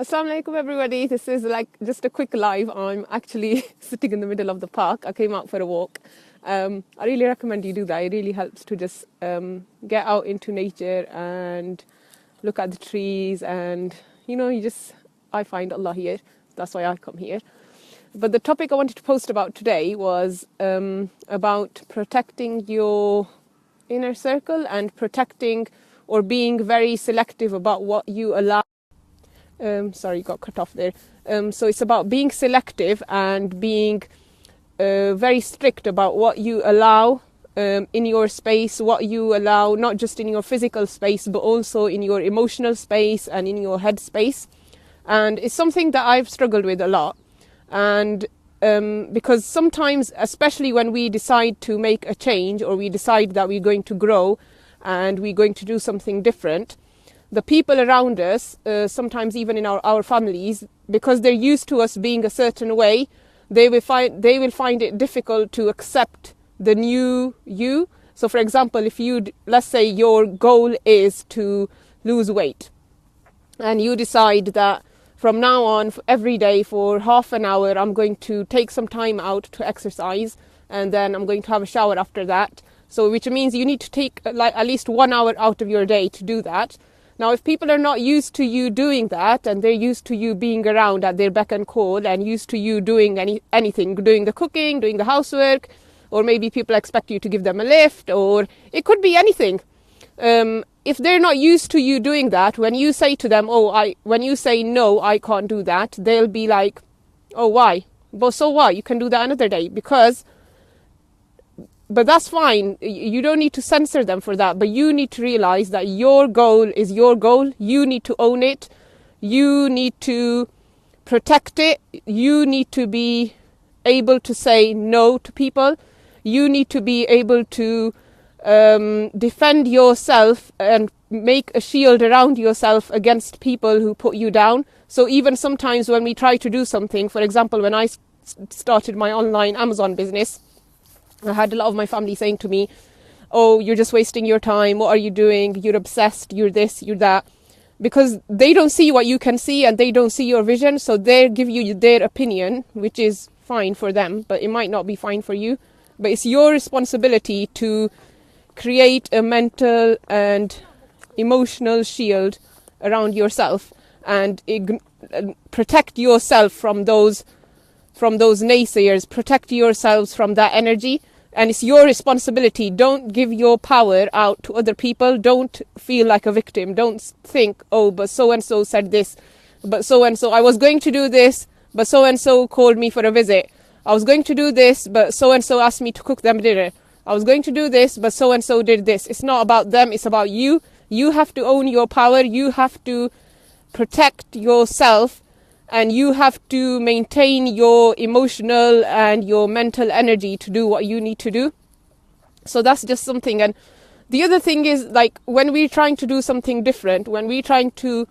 Assalamu alaikum everybody. This is like just a quick live. I'm actually sitting in the middle of the park. I came out for a walk. I really recommend you do that. It really helps to just get out into nature and look at the trees and I find Allah here. That's why I come here. But the topic I wanted to post about today was about protecting your inner circle and protecting or being very selective about what you allow. Sorry, got cut off there. So it's about being selective and being very strict about what you allow in your space, what you allow not just in your physical space, but also in your emotional space and in your head space. And it's something that I've struggled with a lot. And because sometimes, especially when we decide to make a change or we decide that we're going to grow and we're going to do something different, the people around us, sometimes even in our families, because they're used to us being a certain way, they will find it difficult to accept the new you. So for example, if let's say your goal is to lose weight and you decide that from now on, every day for half an hour, I'm going to take some time out to exercise and then I'm going to have a shower after that. So which means you need to take like at least 1 hour out of your day to do that. Now, if people are not used to you doing that and they're used to you being around at their beck and call and used to you doing anything, doing the cooking, doing the housework, or maybe people expect you to give them a lift, or it could be anything. If they're not used to you doing that, when you say to them, when you say, no, I can't do that, they'll be like, oh, why? Well, so why? You can do that another day but that's fine. You don't need to censor them for that. But you need to realize that your goal is your goal. You need to own it. You need to protect it. You need to be able to say no to people. You need to be able to defend yourself and make a shield around yourself against people who put you down. So even sometimes when we try to do something, for example, when I started my online Amazon business, I had a lot of my family saying to me, oh, you're just wasting your time. What are you doing? You're obsessed. You're this, you're that. Because they don't see what you can see and they don't see your vision. So they give you their opinion, which is fine for them, but it might not be fine for you. But it's your responsibility to create a mental and emotional shield around yourself and protect yourself from those naysayers, protect yourselves from that energy. And it's your responsibility. Don't give your power out to other people. Don't feel like a victim. Don't think, oh, but so-and-so said this, but so-and-so, I was going to do this, but so-and-so called me for a visit. I was going to do this, but so-and-so asked me to cook them dinner. I was going to do this, but so-and-so did this. It's not about them. It's about you. You have to own your power. You have to protect yourself. And you have to maintain your emotional and your mental energy to do what you need to do. So that's just something. And the other thing is, like, when we're trying to do something different, when we're trying to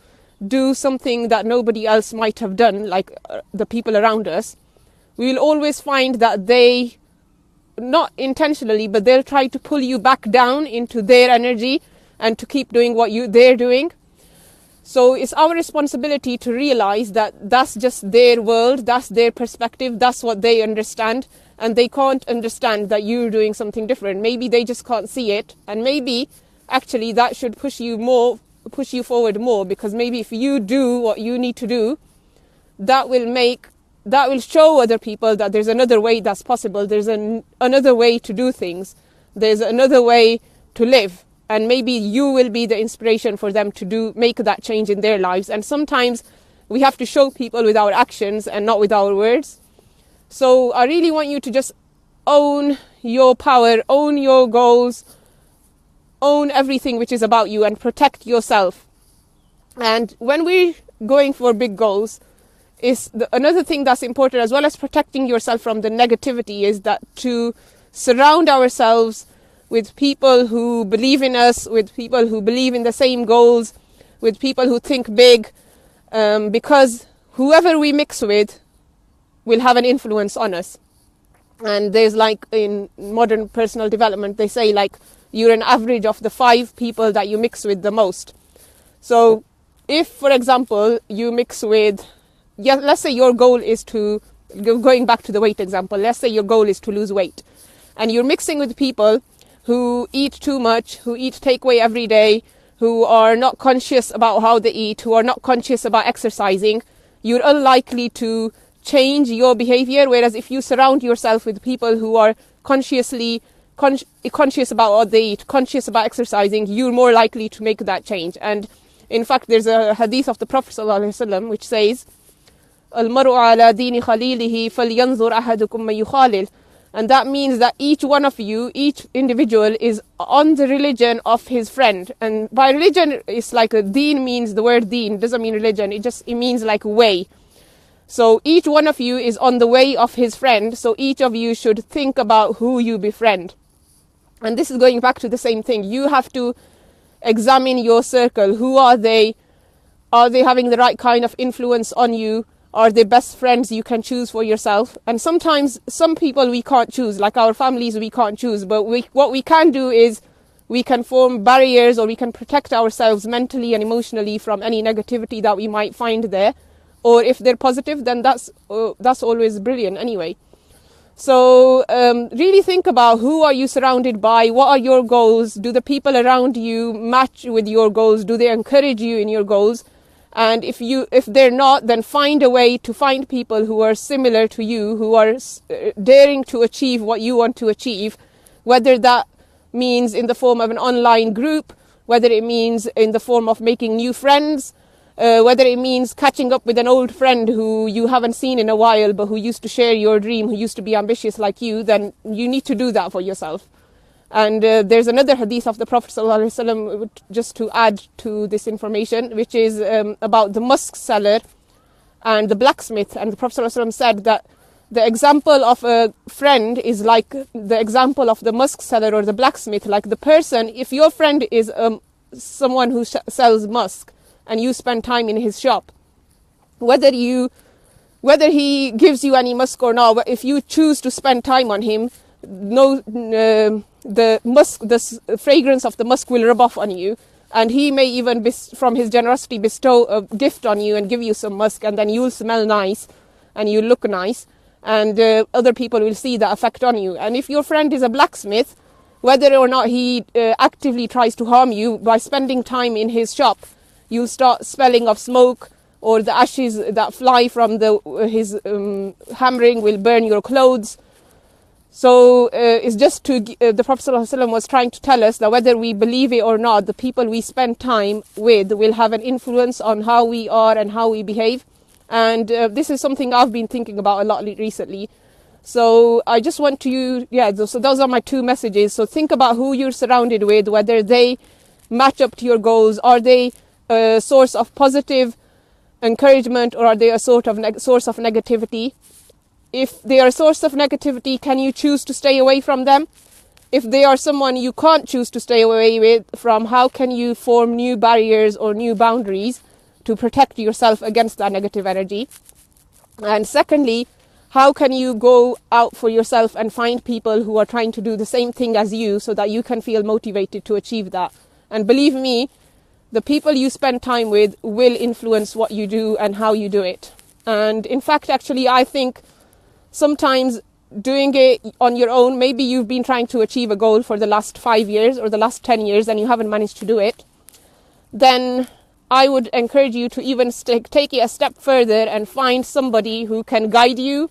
do something that nobody else might have done, like the people around us, we'll always find that they, not intentionally, but they'll try to pull you back down into their energy and to keep doing what they're doing. So it's our responsibility to realize that that's just their world, that's their perspective, that's what they understand, and they can't understand that you're doing something different. Maybe they just can't see it, and maybe actually that should push you forward more, because maybe if you do what you need to do, that will show other people that there's another way that's possible, there's another way to do things, there's another way to live. And maybe you will be the inspiration for them to make that change in their lives. And sometimes we have to show people with our actions and not with our words. So I really want you to just own your power, own your goals, own everything which is about you and protect yourself. And when we're going for big goals, another thing that's important, as well as protecting yourself from the negativity, is that to surround ourselves with people who believe in us, with people who believe in the same goals, with people who think big, because whoever we mix with will have an influence on us. And there's, like, in modern personal development, they say, like, you're an average of the 5 people that you mix with the most. So if, for example, you mix with, yeah, let's say your goal is to, going back to the weight example, let's say your goal is to lose weight, and you're mixing with people who eat too much, who eat takeaway every day, who are not conscious about how they eat, who are not conscious about exercising, you're unlikely to change your behavior. Whereas if you surround yourself with people who are conscious about what they eat, conscious about exercising, you're more likely to make that change. And in fact, there's a hadith of the Prophet ﷺ which says, "Al-mar'u ala dini khalilihi falyanzur ahadukum man yukhalil." And that means that each one of you, each individual, is on the religion of his friend. And by religion, it's like a deen means, the word deen doesn't mean religion, it means like way. So each one of you is on the way of his friend, so each of you should think about who you befriend. And this is going back to the same thing. You have to examine your circle. Who are they? Are they having the right kind of influence on you? Are they best friends you can choose for yourself? And sometimes some people we can't choose, like our families we can't choose, but what we can do is we can form barriers, or we can protect ourselves mentally and emotionally from any negativity that we might find there. Or if they're positive, then that's always brilliant anyway. So really think about, who are you surrounded by? What are your goals? Do the people around you match with your goals? Do they encourage you in your goals? And if they're not, then find a way to find people who are similar to you, who are daring to achieve what you want to achieve, whether that means in the form of an online group, whether it means in the form of making new friends, whether it means catching up with an old friend who you haven't seen in a while but who used to share your dream, who used to be ambitious like you, then you need to do that for yourself. And there's another hadith of the Prophet ﷺ, just to add to this information, which is about the musk seller and the blacksmith. And the Prophet ﷺ said that the example of a friend is like the example of the musk seller or the blacksmith. Like the person, if your friend is someone who sells musk and you spend time in his shop, whether he gives you any musk or not, if you choose to spend time on him, the fragrance of the musk will rub off on you, and he may even from his generosity bestow a gift on you and give you some musk, and then you'll smell nice and you look nice, and other people will see that effect on you. And if your friend is a blacksmith, whether or not he actively tries to harm you, by spending time in his shop, you'll start smelling of smoke, or the ashes that fly from his hammering will burn your clothes. So it's just the Prophet ﷺ was trying to tell us that whether we believe it or not, the people we spend time with will have an influence on how we are and how we behave. And this is something I've been thinking about a lot recently. So I just want to, so those are my two messages. So think about who you're surrounded with, whether they match up to your goals. Are they a source of positive encouragement, or are they a source of negativity? If they are a source of negativity, can you choose to stay away from them? If they are someone you can't choose to stay away from, how can you form new barriers or new boundaries to protect yourself against that negative energy? And secondly, how can you go out for yourself and find people who are trying to do the same thing as you, so that you can feel motivated to achieve that? And believe me, the people you spend time with will influence what you do and how you do it. And in fact, actually, I think sometimes doing it on your own, maybe you've been trying to achieve a goal for the last 5 years or the last 10 years and you haven't managed to do it, then I would encourage you to even take it a step further and find somebody who can guide you.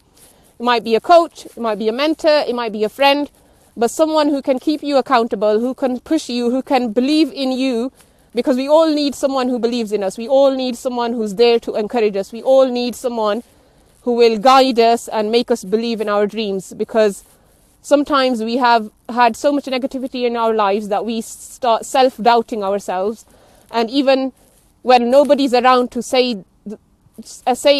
It might be a coach, it might be a mentor, it might be a friend, but someone who can keep you accountable, who can push you, who can believe in you, because we all need someone who believes in us. We all need someone who's there to encourage us. We all need someone who will guide us and make us believe in our dreams, because sometimes we have had so much negativity in our lives that we start self-doubting ourselves, and even when nobody's around to say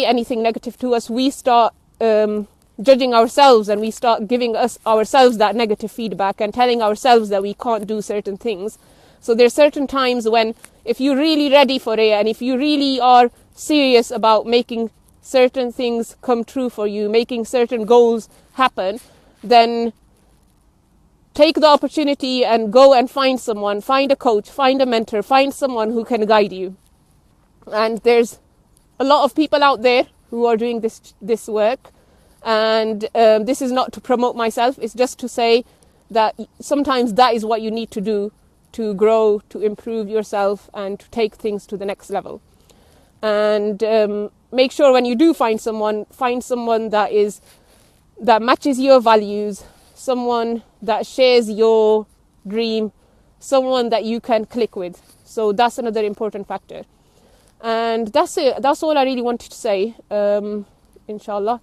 anything negative to us, we start judging ourselves, and we start giving ourselves that negative feedback and telling ourselves that we can't do certain things. So there are certain times when, if you're really ready for it, and if you really are serious about making certain things come true for you, making certain goals happen, then take the opportunity and go and find someone, find a coach, find a mentor, find someone who can guide you. And there's a lot of people out there who are doing this work. And this is not to promote myself. It's just to say that sometimes that is what you need to do to grow, to improve yourself, and to take things to the next level. And make sure when you do find someone that matches your values, someone that shares your dream, someone that you can click with. So that's another important factor. And that's it. That's all I really wanted to say. Inshallah.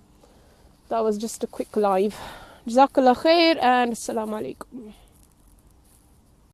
That was just a quick live. Jazakallah khair and assalamu alaikum.